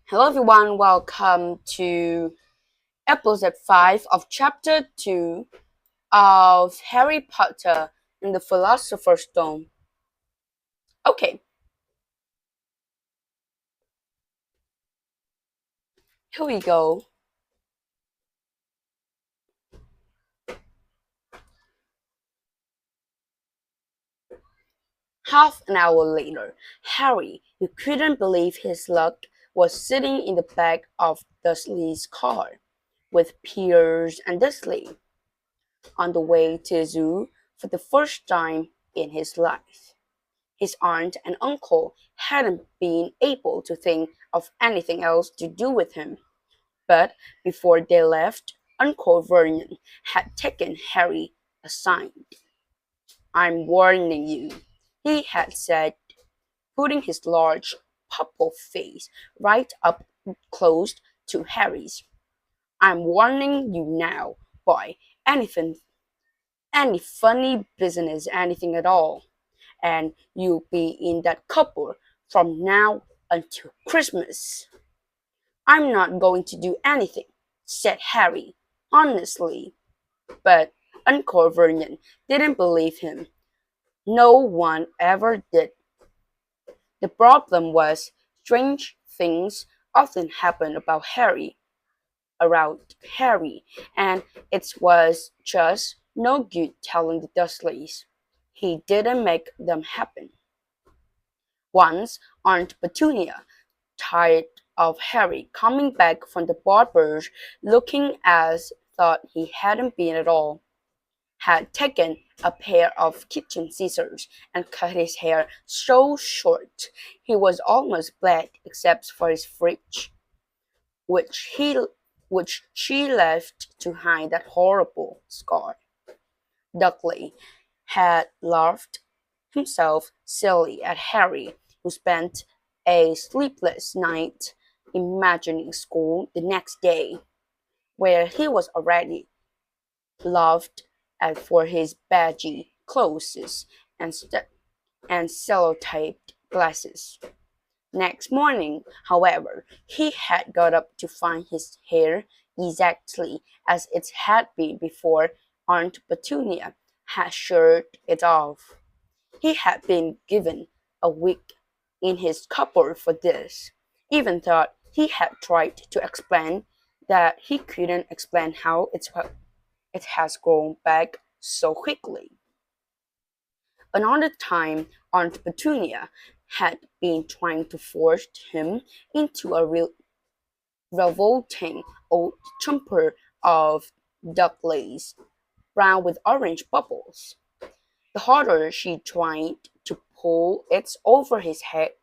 Hello everyone, welcome to episode 5 of chapter 2 of Harry Potter and the Philosopher's Stone. Okay, here we go. Half an hour later, Harry, who couldn't believe his luck, was sitting in the back of Dursley's car with Piers and Dursley on the way to the zoo for the first time in his life. His aunt and uncle hadn't been able to think of anything else to do with him, but before they left, Uncle Vernon had taken Harry aside. "I'm warning you," he had said, putting his large purple face right up close to Harry's. "I'm warning you now, boy. Any funny business, anything at all, and you'll be in that cupboard from now until Christmas." "I'm not going to do anything," said Harry, honestly. But Uncle Vernon didn't believe him. No one ever did. The problem was, strange things often happened around Harry, and it was just no good telling the Dursleys. He didn't make them happen. Once Aunt Petunia, tired of Harry coming back from the barber's looking as though he hadn't been at all, had taken a pair of kitchen scissors and cut his hair so short he was almost black except for his fringe, which she left to hide that horrible scar. Dudley had laughed himself silly at Harry, who spent a sleepless night imagining school the next day, where he was already laughed at for his baggy clothes and, and sellotaped glasses. Next morning, however, he had got up to find his hair exactly as it had been before Aunt Petunia had sheared it off. He had been given a week in his cupboard for this, even though he had tried to explain that he couldn't explain how it has grown back so quickly. Another time, Aunt Petunia had been trying to force him into a revolting old jumper of duck lace, brown with orange bubbles. The harder she tried to pull it over his head,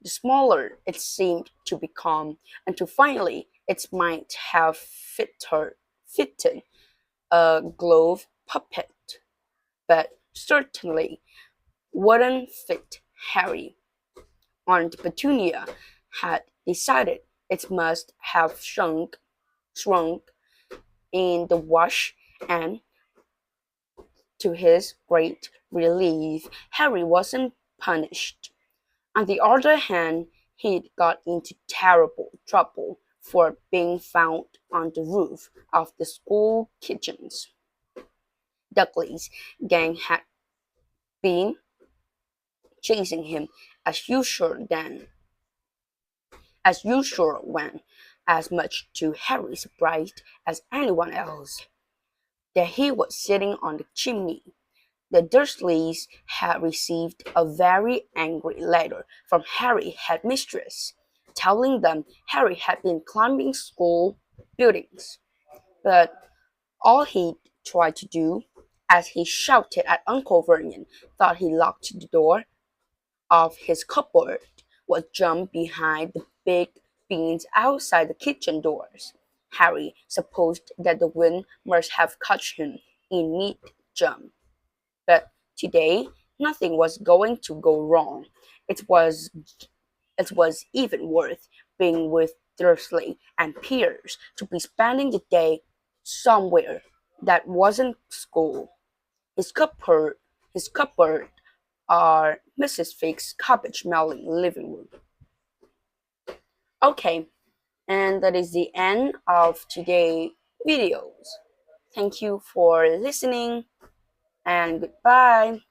the smaller it seemed to become, until finally it might have fitted a glove puppet, but certainly wouldn't fit Harry. Aunt Petunia had decided it must have shrunk in the wash, and to his great relief, Harry wasn't punished. On the other hand, he'd got into terrible trouble for being found on the roof of the school kitchens. Dudley's gang had been chasing him as usual when, as much to Harry's surprise as anyone else, that he was sitting on the chimney. The Dursleys had received a very angry letter from Harry's headmistress, telling them Harry had been climbing school buildings. But all he tried to do, as he shouted at Uncle Vernon, thought he locked the door of his cupboard, was jump behind the big beams outside the kitchen doors. Harry supposed that the wind must have caught him in mid-jump. But today, nothing was going to go wrong. It was it was even worth being with Dursley and Piers to be spending the day somewhere that wasn't school. His cupboard, or Mrs. Fig's cabbage melting living room. Okay, And that is the end of today's videos. Thank you for listening and goodbye.